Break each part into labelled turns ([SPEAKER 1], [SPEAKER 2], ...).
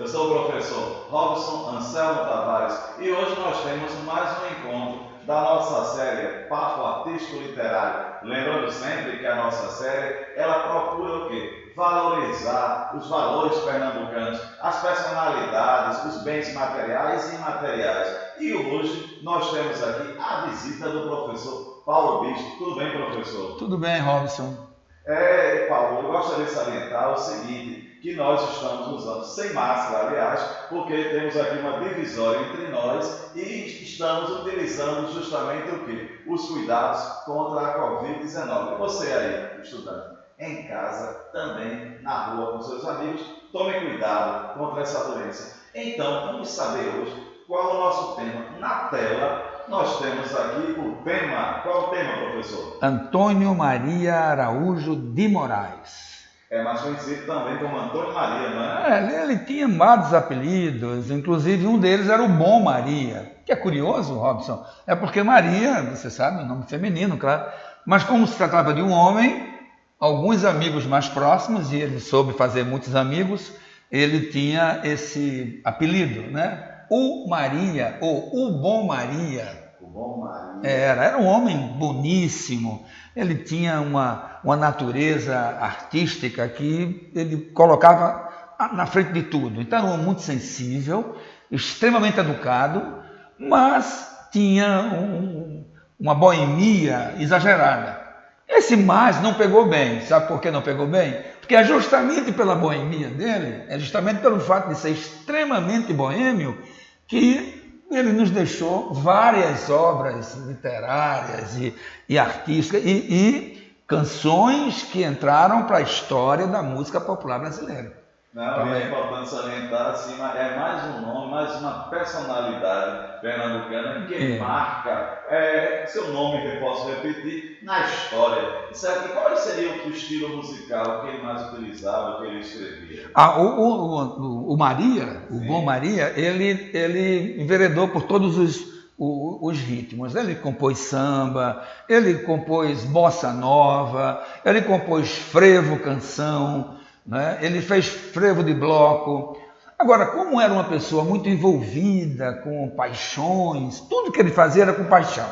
[SPEAKER 1] Eu sou o professor Robson Anselmo Tavares e hoje nós temos mais um encontro da nossa série Papo Artístico Literário. Lembrando sempre que a nossa série, ela procura o quê? Valorizar os valores pernambucanos, as personalidades, os bens materiais e imateriais. E hoje nós temos aqui a visita do professor Paulo Bispo. Tudo bem, professor?
[SPEAKER 2] Tudo bem, Robson.
[SPEAKER 1] Paulo, eu gostaria de salientar o seguinte, que nós estamos usando sem máscara, aliás, porque temos aqui uma divisória entre nós e estamos utilizando justamente o quê? Os cuidados contra a Covid-19. Você aí, estudante, em casa, também na rua com seus amigos, tome cuidado contra essa doença. Então, vamos saber hoje qual é o nosso tema. Na tela, nós temos aqui o tema. Qual é o tema, professor?
[SPEAKER 2] Antônio Maria Araújo de Moraes.
[SPEAKER 1] É mais conhecido também como Antônio Maria, não é?
[SPEAKER 2] Ele tinha vários apelidos, inclusive um deles era o Bom Maria, que é curioso, Robson, é porque Maria, você sabe, é um nome feminino, claro, mas como se tratava de um homem, alguns amigos mais próximos, e ele soube fazer muitos amigos, ele tinha esse apelido, né? O Maria, ou o Bom Maria.
[SPEAKER 1] O Bom Maria.
[SPEAKER 2] Era um homem boníssimo, ele tinha uma natureza artística que ele colocava na frente de tudo. Então, era um homem muito sensível, extremamente educado, mas tinha uma boemia exagerada. Esse mais não pegou bem. Sabe por que não pegou bem? Porque é justamente pela boemia dele, é justamente pelo fato de ser extremamente boêmio, que ele nos deixou várias obras literárias e artísticas e canções que entraram para a história da música popular brasileira.
[SPEAKER 1] Não, é importante salientar, assim, é mais um nome, mais uma personalidade pernambucana que marca seu nome, que eu posso repetir, na história. Certo? Qual seria o estilo musical que ele mais utilizava, que ele escrevia?
[SPEAKER 2] O Maria, o Bom Maria, ele enveredou por todos os ritmos. Ele compôs samba, ele compôs bossa nova, ele compôs frevo, canção, né? Ele fez frevo de bloco. Agora, como era uma pessoa muito envolvida com paixões, tudo que ele fazia era com paixão.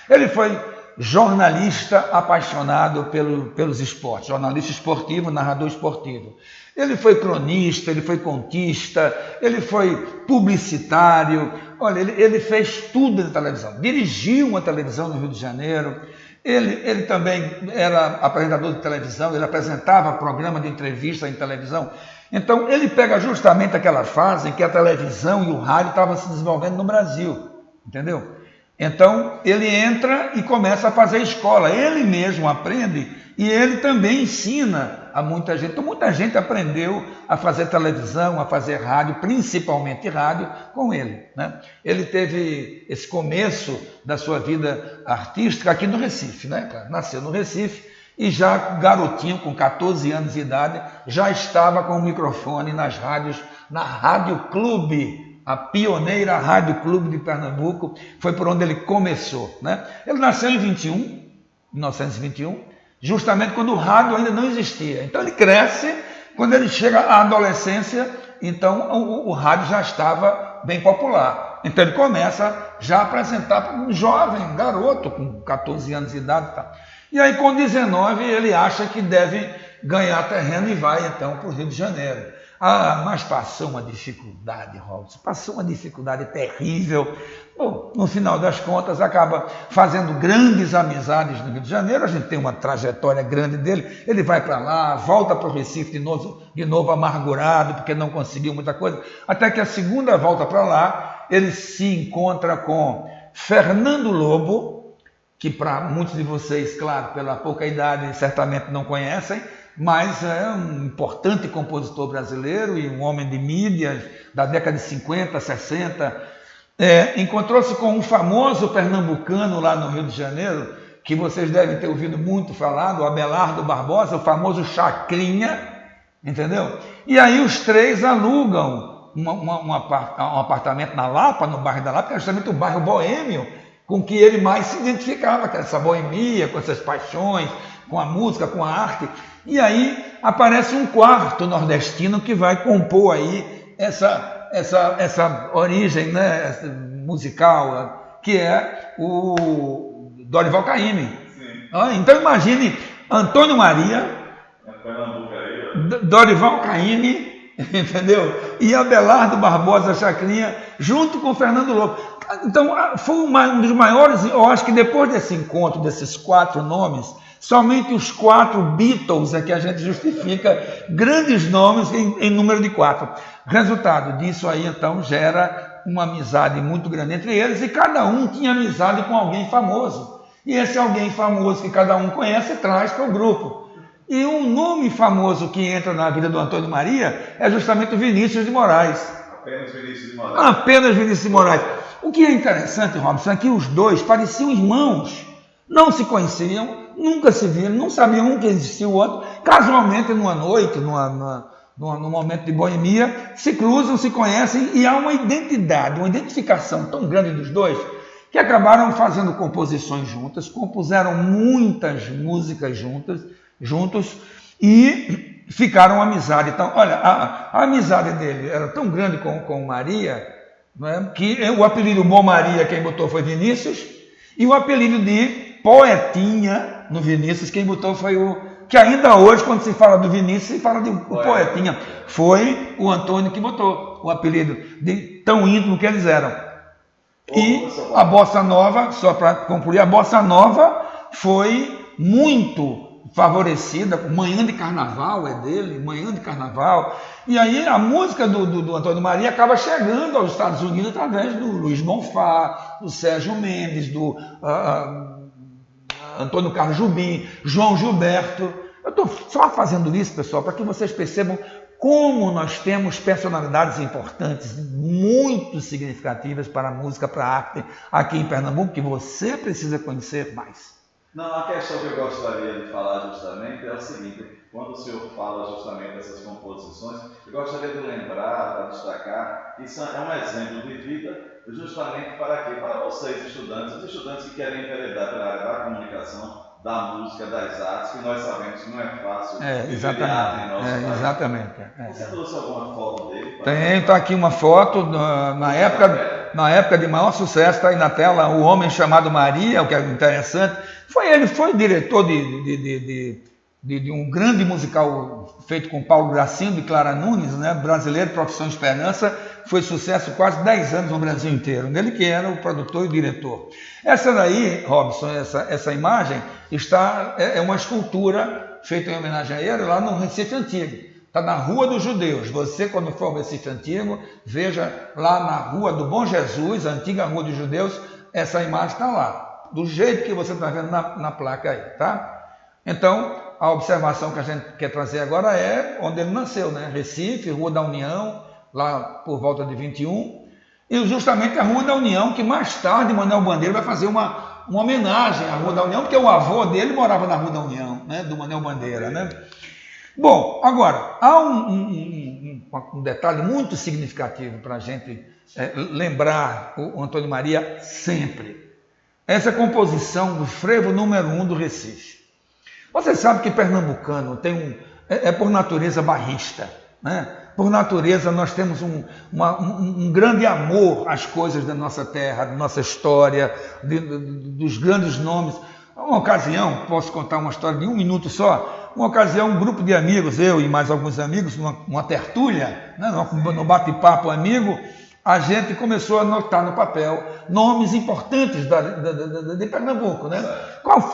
[SPEAKER 2] Ele foi jornalista apaixonado pelos esportes, jornalista esportivo, narrador esportivo. Ele foi cronista, ele foi contista, ele foi publicitário. Olha, ele fez tudo na televisão. Dirigiu uma televisão no Rio de Janeiro. Ele também era apresentador de televisão, ele apresentava programa de entrevista em televisão. Então, ele pega justamente aquela fase em que a televisão e o rádio estavam se desenvolvendo no Brasil, entendeu? Então, ele entra e começa a fazer escola. Ele mesmo aprende e ele também ensina a muita gente. Então, muita gente aprendeu a fazer televisão, a fazer rádio, principalmente rádio, com ele, né? Ele teve esse começo da sua vida artística aqui no Recife, né? Nasceu no Recife e já garotinho, com 14 anos de idade, já estava com o microfone nas rádios, na Rádio Clube, a pioneira Rádio Clube de Pernambuco, foi por onde ele começou, né? Ele nasceu em 1921, justamente quando o rádio ainda não existia. Então ele cresce, quando ele chega à adolescência, então o rádio já estava bem popular. Então ele começa já a apresentar para um jovem, garoto, com 14 anos de idade. Tá? E aí com 19 ele acha que deve ganhar terreno e vai então para o Rio de Janeiro. Mas passou uma dificuldade, Robson, passou uma dificuldade terrível. Bom, no final das contas, acaba fazendo grandes amizades no Rio de Janeiro. A gente tem uma trajetória grande dele. Ele vai para lá, volta para o Recife de novo amargurado, porque não conseguiu muita coisa. Até que a segunda volta para lá, ele se encontra com Fernando Lobo, que para muitos de vocês, claro, pela pouca idade, certamente não conhecem, mas é um importante compositor brasileiro e um homem de mídias da década de 50, 60. Encontrou-se com um famoso pernambucano lá no Rio de Janeiro, que vocês devem ter ouvido muito falar, o Abelardo Barbosa, o famoso Chacrinha, entendeu? E aí os três alugam um apartamento na Lapa, no bairro da Lapa, que é justamente o bairro boêmio, com que ele mais se identificava, com essa boemia, com essas paixões, com a música, com a arte. E aí aparece um quarto nordestino que vai compor aí essa origem, né, musical, que é o Dorival Caymmi. Então imagine Antônio Maria, Dorival Caymmi, entendeu? E Abelardo Barbosa Chacrinha, junto com Fernando Lobo. Então foi um dos maiores, eu acho que depois desse encontro, desses 4 nomes, somente os 4 Beatles é que a gente justifica grandes nomes em número de 4. Resultado disso aí, então, gera uma amizade muito grande entre eles, e cada um tinha amizade com alguém famoso. E esse alguém famoso que cada um conhece traz para o grupo. E um nome famoso que entra na vida do Antônio Maria é justamente o Vinícius de Moraes.
[SPEAKER 1] Apenas Vinícius de Moraes.
[SPEAKER 2] Apenas Vinícius de Moraes. O que é interessante, Robson, é que os dois pareciam irmãos, não se conheciam, nunca se viram, não sabiam um que existia o outro. Casualmente, numa noite, num momento de boemia, se cruzam, se conhecem, e há uma identidade, uma identificação tão grande dos dois, que acabaram fazendo composições juntas, compuseram muitas músicas juntos e ficaram amizade. Então, olha, a amizade dele era tão grande com Maria, né, que o apelido Bom Maria quem botou foi Vinícius, e o apelido de Poetinha no Vinícius quem botou foi que ainda hoje, quando se fala do Vinícius, se fala de Poetinha. Foi o Antônio que botou o apelido, de tão íntimo que eles eram. E a Bossa Nova, só para concluir, a Bossa Nova foi muito favorecida, Manhã de Carnaval é dele, Manhã de Carnaval, e aí a música do Antônio Maria acaba chegando aos Estados Unidos através do Luiz Bonfá, do Sérgio Mendes, do Antônio Carlos Jobim, João Gilberto. Eu estou só fazendo isso, pessoal, para que vocês percebam como nós temos personalidades importantes, muito significativas para a música, para a arte aqui em Pernambuco, que você precisa conhecer mais.
[SPEAKER 1] Não, a questão que eu gostaria de falar justamente é o seguinte: quando o senhor fala justamente dessas composições, eu gostaria de lembrar, para destacar, que isso é um exemplo de vida justamente para quê? Para vocês, estudantes, os estudantes que querem enveredar pela área da comunicação, da música, das artes, que nós sabemos que não é fácil.
[SPEAKER 2] Exatamente.
[SPEAKER 1] Você trouxe alguma foto dele?
[SPEAKER 2] Tem, está aqui uma foto, na época de maior sucesso, está aí na tela, O Homem Chamado Maria, o que é interessante. Ele foi diretor de um grande musical feito com Paulo Gracindo e Clara Nunes, né? Brasileiro, Profissão Esperança, foi sucesso quase 10 anos no Brasil inteiro, nele que era o produtor e o diretor. Essa daí, Robson, essa imagem, é uma escultura feita em homenagem a ele lá no Recife Antigo. Está na Rua dos Judeus. Você, quando for ao Recife Antigo, veja lá na Rua do Bom Jesus, a antiga Rua dos Judeus, essa imagem está lá, do jeito que você está vendo na placa aí, tá? Então, a observação que a gente quer trazer agora é onde ele nasceu, né? Recife, Rua da União, lá por volta de 21, e justamente a Rua da União, que mais tarde Manuel Bandeira vai fazer uma homenagem à Rua da União, porque o avô dele morava na Rua da União, né? Do Manuel Bandeira, né? Bom, agora, há um detalhe muito significativo para a gente lembrar o Antônio Maria sempre. Essa composição do frevo número 1 do Recife. Você sabe que pernambucano é por natureza barrista, né? Por natureza nós temos um grande amor às coisas da nossa terra, da nossa história, dos grandes nomes. Uma ocasião, posso contar uma história de 1 minuto só, uma ocasião um grupo de amigos, eu e mais alguns amigos, numa tertúlia, né? No bate-papo amigo, a gente começou a anotar no papel nomes importantes de Pernambuco, né?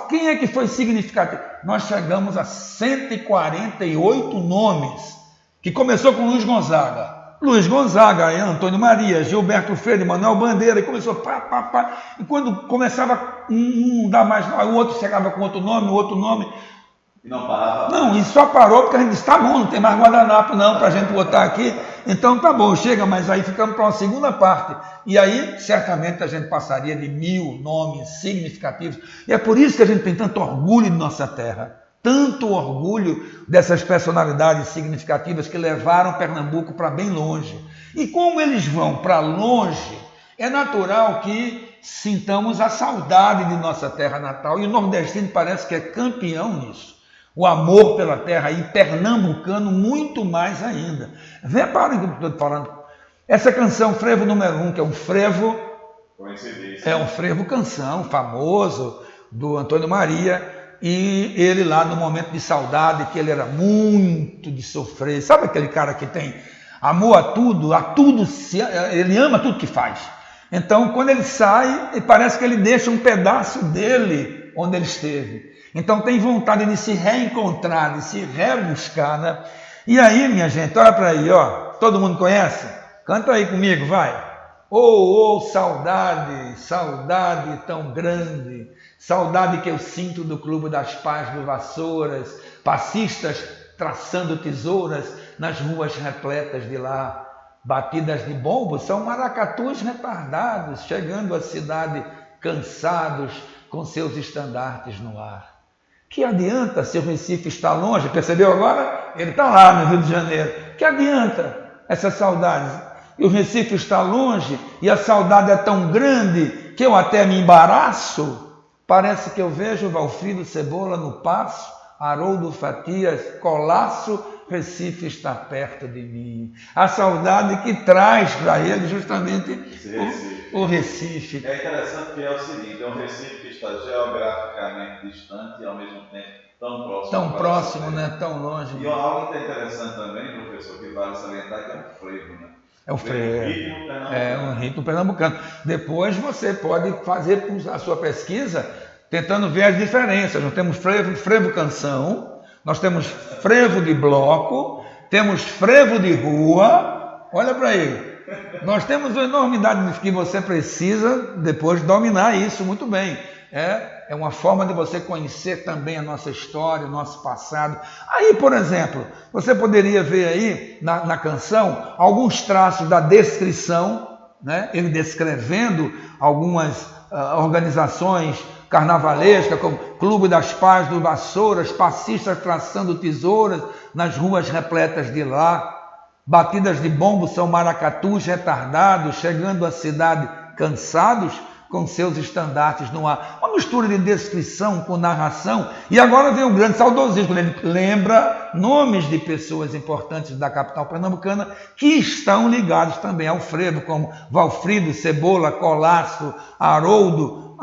[SPEAKER 2] Quem é que foi significativo? Nós chegamos a 148 nomes, que começou com Luiz Gonzaga. Luiz Gonzaga, Antônio Maria, Gilberto Freire, Manuel Bandeira, e começou pá. E quando começava um dar mais, o outro chegava com outro nome.
[SPEAKER 1] E não parava?
[SPEAKER 2] Não, e só parou porque a gente disse, tá bom, não tem mais guardanapo não para a gente botar aqui. Então tá bom, chega, mas aí ficamos para uma segunda parte. E aí, certamente, a gente passaria de 1000 nomes significativos. E é por isso que a gente tem tanto orgulho de nossa terra. Tanto orgulho dessas personalidades significativas que levaram Pernambuco para bem longe. E como eles vão para longe, é natural que sintamos a saudade de nossa terra natal. E o nordestino parece que é campeão nisso. o amor pela terra, e pernambucano muito mais ainda. Reparem o que eu estou falando. Essa canção, frevo número 1, que é um frevo, é um frevo canção famoso do Antônio Maria, e ele lá no momento de saudade, que ele era muito de sofrer, sabe aquele cara que tem amor a tudo, ele ama tudo que faz. Então, quando ele sai, parece que ele deixa um pedaço dele onde ele esteve. Então, tem vontade de se reencontrar, de se rebuscar, né? E aí, minha gente, olha para aí, ó. Todo mundo conhece? Canta aí comigo, vai. Oh, saudade, saudade tão grande, saudade que eu sinto do Clube das Pais do Vassouras, passistas traçando tesouras nas ruas repletas de lá. Batidas de bombo são maracatus retardados, chegando à cidade cansados com seus estandartes no ar. Que adianta se o Recife está longe? Percebeu agora? Ele está lá no Rio de Janeiro. Que adianta essas saudades? E o Recife está longe e a saudade é tão grande que eu até me embaraço. Parece que eu vejo Valfrido Cebola no Passo, Haroldo Fatias, Colasso, Recife está perto de mim. A saudade que traz para ele justamente o Recife.
[SPEAKER 1] É interessante que é o seguinte, é um Recife que está geograficamente distante e ao mesmo tempo tão próximo.
[SPEAKER 2] Tão próximo, né? Tão longe.
[SPEAKER 1] E algo que é interessante também, professor, que vale salientar, que é um frevo, né?
[SPEAKER 2] É um frevo. É um ritmo pernambucano. Depois você pode fazer a sua pesquisa tentando ver as diferenças. Nós temos frevo canção, nós temos frevo de bloco, temos frevo de rua. Olha para aí. Nós temos uma enormidade que você precisa depois dominar isso muito bem. É uma forma de você conhecer também a nossa história, o nosso passado. Aí, por exemplo, você poderia ver aí na canção alguns traços da descrição, né? Ele descrevendo algumas organizações carnavalescas, como Clube das Pais do Vassouras, passistas traçando tesouras nas ruas repletas de lá. Batidas de bombo são maracatus retardados, chegando à cidade cansados, com seus estandartes no ar. Uma mistura de descrição com narração. E agora vem um grande saudosismo, quando ele lembra nomes de pessoas importantes da capital pernambucana que estão ligados também ao frevo, como Valfrido, Cebola, Colasso, Haroldo,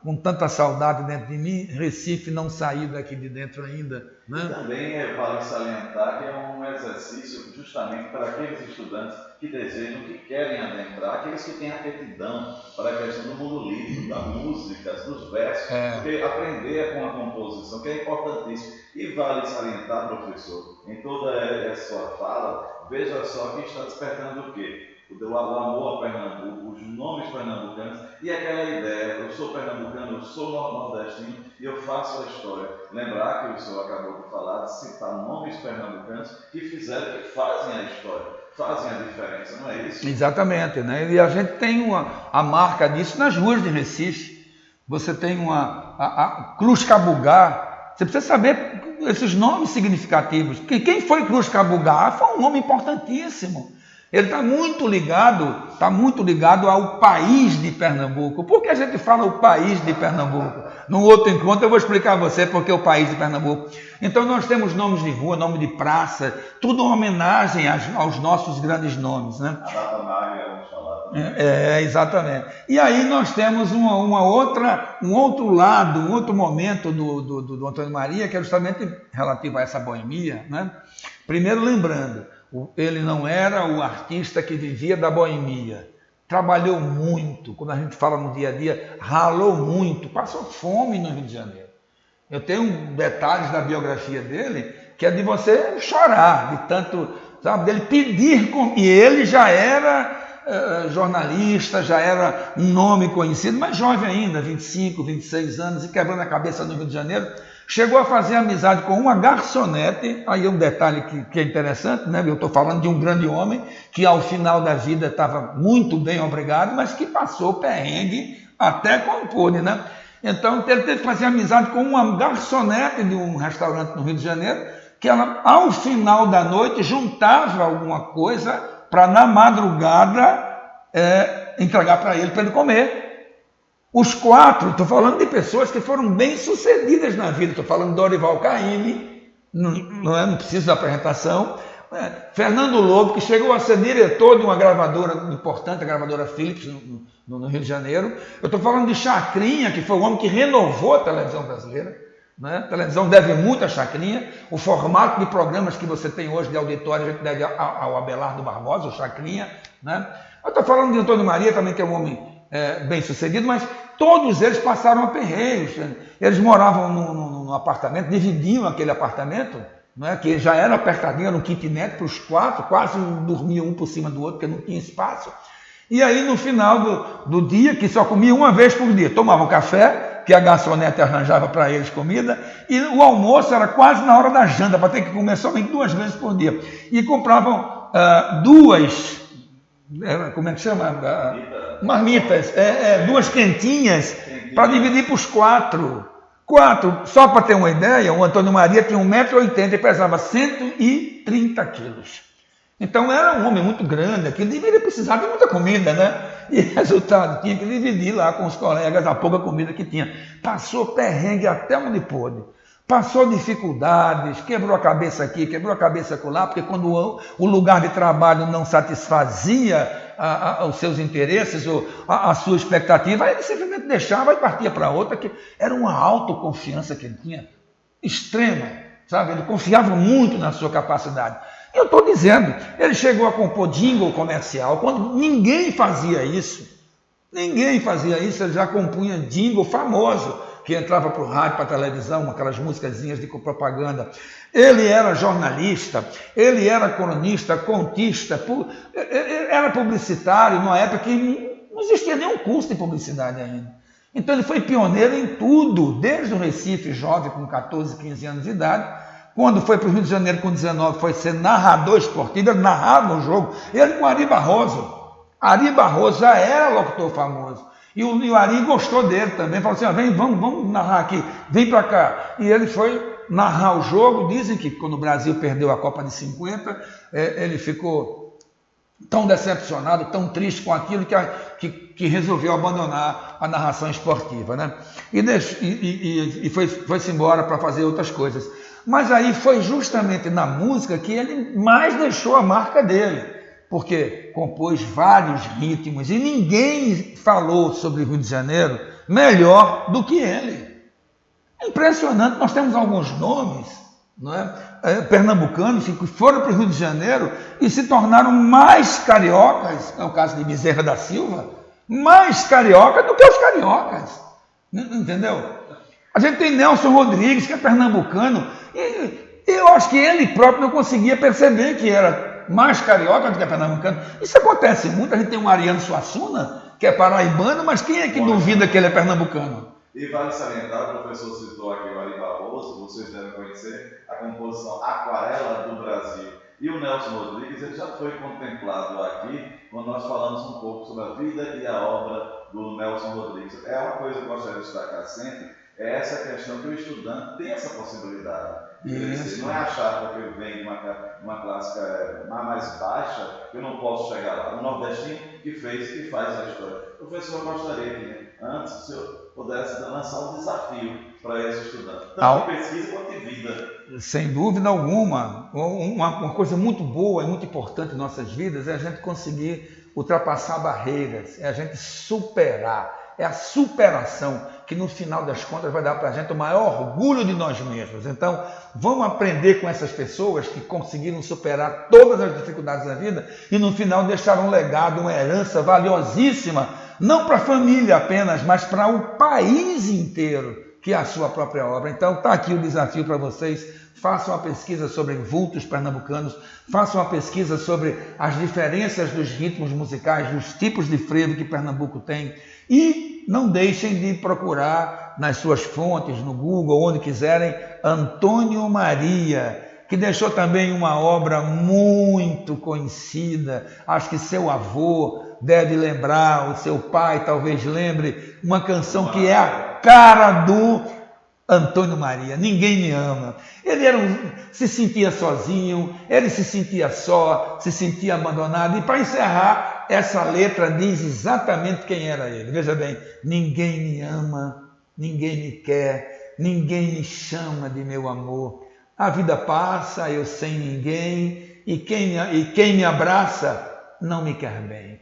[SPEAKER 2] com tanta saudade dentro de mim, Recife não saiu daqui de dentro ainda. Né?
[SPEAKER 1] E também vale salientar que é um exercício justamente para aqueles estudantes que desejam, que querem adentrar, aqueles que têm aptidão para a questão do mundo lírico, da música, dos versos, porque aprender com a composição, que é importantíssimo. E vale salientar, professor, em toda essa sua fala, veja só que está despertando o quê? O amor a Pernambuco, os nomes pernambucanos e aquela ideia, eu sou pernambucano, eu sou nordestino e eu faço a história. Lembrar que o senhor acabou de falar, de citar nomes pernambucanos que fizeram, que fazem a história, fazem a diferença, não é isso?
[SPEAKER 2] Exatamente, né? E a gente tem a marca disso nas ruas de Recife. Você tem a Cruz Cabugá. Você precisa saber esses nomes significativos. Quem foi Cruz Cabugá? Foi um nome importantíssimo. Ele está muito ligado ao país de Pernambuco. Por que a gente fala o país de Pernambuco? Num outro encontro eu vou explicar a você por que o país de Pernambuco. Então nós temos nomes de rua, nome de praça, tudo uma homenagem aos nossos grandes nomes, né?
[SPEAKER 1] A data magra, vamos falar também.
[SPEAKER 2] Exatamente. E aí nós temos um outro lado, um outro momento do Antônio Maria, que é justamente relativo a essa boemia, né? Primeiro lembrando, ele não era o artista que vivia da boemia. Trabalhou muito, quando a gente fala no dia a dia, ralou muito, passou fome no Rio de Janeiro. Eu tenho detalhes da biografia dele que é de você chorar, de tanto, sabe, dele pedir. E ele já era jornalista, já era um nome conhecido, mas jovem ainda, 25, 26 anos, e quebrando a cabeça no Rio de Janeiro. Chegou a fazer amizade com uma garçonete, aí é um detalhe que é interessante, né? Eu estou falando de um grande homem que ao final da vida estava muito bem obrigado, mas que passou perrengue até quando pôde, né? Então ele teve que fazer amizade com uma garçonete de um restaurante no Rio de Janeiro, que ela ao final da noite juntava alguma coisa para na madrugada entregar para ele comer. Os 4, estou falando de pessoas que foram bem-sucedidas na vida. Estou falando de Dorival Caymmi, não precisa da apresentação. Fernando Lobo, que chegou a ser diretor de uma gravadora importante, a gravadora Philips, no Rio de Janeiro. Eu estou falando de Chacrinha, que foi o homem que renovou a televisão brasileira. Né? A televisão deve muito a Chacrinha. O formato de programas que você tem hoje de auditório, a gente deve ao Abelardo Barbosa, o Chacrinha. Né? Eu estou falando de Antônio Maria, também que é um homem bem-sucedido, mas todos eles passaram aperreios. Eles moravam num apartamento, dividiam aquele apartamento, né, que já era apertadinho, era um kitnet para os 4, quase dormiam um por cima do outro, porque não tinha espaço. E aí, no final do dia, que só comiam uma vez por dia, tomavam café, que a garçonete arranjava para eles comida, e o almoço era quase na hora da janta, para ter que comer somente 2 vezes por dia. E compravam 2, como é que chama? Marmitas, 2 quentinhas, para dividir para os 4. Só para ter uma ideia, o Antônio Maria tinha 1,80 m e pesava 130 quilos. Então era um homem muito grande, que deveria precisar de muita comida, né? E resultado, tinha que dividir lá com os colegas a pouca comida que tinha. Passou perrengue até onde pôde. Passou dificuldades, quebrou a cabeça aqui, quebrou a cabeça acolá, porque quando o lugar de trabalho não satisfazia os seus interesses ou a sua expectativa, aí ele simplesmente deixava e partia para outra, que era uma autoconfiança que ele tinha, extrema, sabe? Ele confiava muito na sua capacidade. E eu estou dizendo, ele chegou a compor jingle comercial, quando ninguém fazia isso, ele já compunha jingle famoso, que entrava para o rádio, para a televisão, aquelas musicazinhas de propaganda. Ele era jornalista, ele era cronista, contista, era publicitário numa época que não existia nenhum curso de publicidade ainda. Então ele foi pioneiro em tudo, desde o Recife, jovem, com 14, 15 anos de idade. Quando foi para o Rio de Janeiro com 19, foi ser narrador esportivo, ele narrava o jogo. Ele com Ari Barroso. Ari Barroso já era locutor famoso. E o Ari gostou dele também, falou assim, vamos narrar aqui, vem para cá. E ele foi narrar o jogo. Dizem que quando o Brasil perdeu a Copa de 50, ele ficou tão decepcionado, tão triste com aquilo, que resolveu abandonar a narração esportiva. Né? E foi-se embora para fazer outras coisas. Mas aí foi justamente na música que ele mais deixou a marca dele, porque compôs vários ritmos e ninguém falou sobre o Rio de Janeiro melhor do que ele. É impressionante, nós temos alguns nomes, não é? Pernambucanos que foram para o Rio de Janeiro e se tornaram mais cariocas, é o caso de Bezerra da Silva, mais carioca do que os cariocas, entendeu? A gente tem Nelson Rodrigues, que é pernambucano, e eu acho que ele próprio não conseguia perceber que era mais carioca do que pernambucano. Isso acontece muito. A gente tem um Ariano Suassuna, que é paraibano, mas quem é que duvida que ele é pernambucano?
[SPEAKER 1] E vale salientar, o professor citou aqui o Ari Barroso, vocês devem conhecer a composição Aquarela do Brasil. E o Nelson Rodrigues, ele já foi contemplado aqui, quando nós falamos um pouco sobre a vida e a obra do Nelson Rodrigues. É uma coisa que eu gostaria de destacar sempre, é essa questão que o estudante tem essa possibilidade. Não é achar porque eu venho de uma classe mais baixa que eu não posso chegar lá. O nordestino que fez e faz a história. Professor, eu gostaria que antes o senhor pudesse lançar um desafio para esse estudante, tanto de pesquisa quanto de vida.
[SPEAKER 2] Sem dúvida alguma. Uma coisa muito boa e muito importante em nossas vidas é a gente conseguir ultrapassar barreiras, é a gente superar. É a superação que no final das contas vai dar para a gente o maior orgulho de nós mesmos. Então, vamos aprender com essas pessoas que conseguiram superar todas as dificuldades da vida e no final deixaram um legado, uma herança valiosíssima, não para a família apenas, mas para o país inteiro, que é a sua própria obra. Então, está aqui o desafio para vocês. Façam uma pesquisa sobre vultos pernambucanos, façam uma pesquisa sobre as diferenças dos ritmos musicais, dos tipos de frevo que Pernambuco tem e não deixem de procurar nas suas fontes, no Google, onde quiserem, Antônio Maria, que deixou também uma obra muito conhecida. Acho que seu avô deve lembrar, o seu pai talvez lembre, uma canção que é a cara do Antônio Maria, Ninguém Me Ama. Ele se sentia sozinho, ele se sentia só, se sentia abandonado. E para encerrar, essa letra diz exatamente quem era ele. Veja bem, ninguém me ama, ninguém me quer, ninguém me chama de meu amor. A vida passa, eu sem ninguém, e quem me abraça não me quer bem.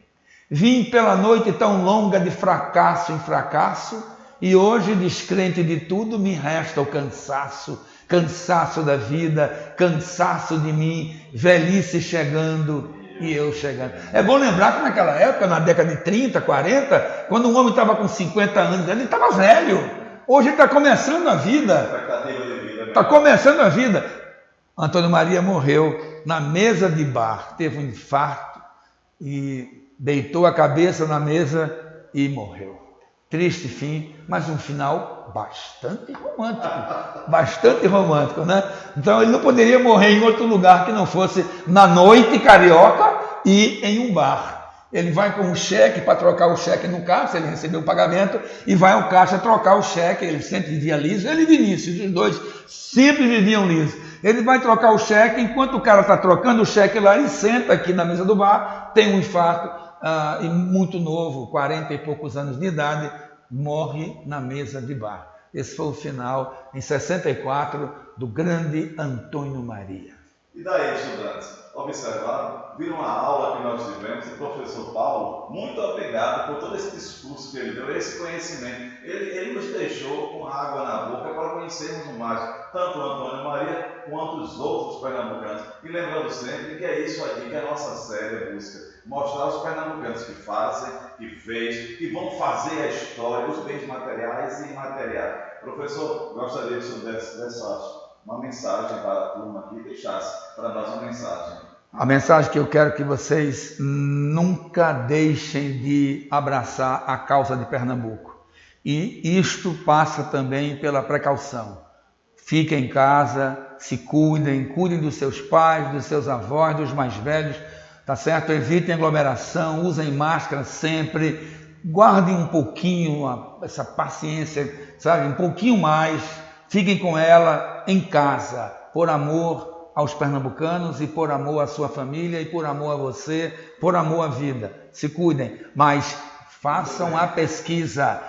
[SPEAKER 2] Vim pela noite tão longa de fracasso em fracasso, e hoje, descrente de tudo, me resta o cansaço. Cansaço da vida, cansaço de mim, velhice chegando e eu chegando. É bom lembrar que naquela época, na década de 30, 40, quando um homem estava com 50 anos, ele estava velho. Hoje ele está começando a vida. Está começando a vida. Antônio Maria morreu na mesa de bar, teve um infarto e deitou a cabeça na mesa e morreu. Triste fim, mas um final bastante romântico, né? Então ele não poderia morrer em outro lugar que não fosse na noite carioca e em um bar. Ele vai com um cheque para trocar o cheque no caixa, ele recebeu o pagamento e vai ao caixa trocar o cheque, ele sempre vivia liso, ele e Vinícius, os dois sempre viviam liso. Ele vai trocar o cheque, enquanto o cara está trocando o cheque lá, ele senta aqui na mesa do bar, tem um infarto, e muito novo, 40 e poucos anos de idade, morre na mesa de bar. Esse foi o final, em 64, do grande Antônio Maria.
[SPEAKER 1] E daí, estudantes? Observaram? Viram a aula que nós tivemos? O professor Paulo, muito obrigado por todo esse discurso que ele deu, esse conhecimento. Ele nos deixou com água na boca para conhecermos mais, tanto o Antônio Maria quanto os outros pernambucanos. E lembrando sempre que é isso aqui que a nossa série busca: mostrar os pernambucanos que fazem, que fez, que vão fazer a história, os bens materiais e imateriais. Professor, gostaria que o senhor desse uma mensagem para a turma aqui, deixasse para nós uma mensagem.
[SPEAKER 2] A mensagem que eu quero que vocês nunca deixem de abraçar a causa de Pernambuco. E isto passa também pela precaução. Fiquem em casa, se cuidem dos seus pais, dos seus avós, dos mais velhos, tá certo? Evitem aglomeração, usem máscara sempre, guardem um pouquinho essa paciência, sabe? Um pouquinho mais, fiquem com ela em casa, por amor aos pernambucanos e por amor à sua família e por amor a você, por amor à vida. Se cuidem, mas façam a pesquisa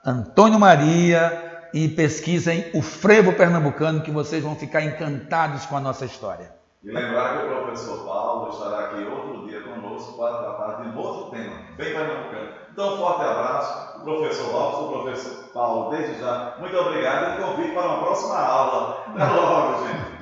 [SPEAKER 2] Antônio Maria e pesquisem o frevo pernambucano, que vocês vão ficar encantados com a nossa história.
[SPEAKER 1] E lembrar que o professor Paulo estará aqui outro dia conosco para tratar de um outro tema, bem pernambucano. Então, um forte abraço, o professor Robson, o professor Paulo, desde já, muito obrigado e convido para uma próxima aula. Até logo, gente!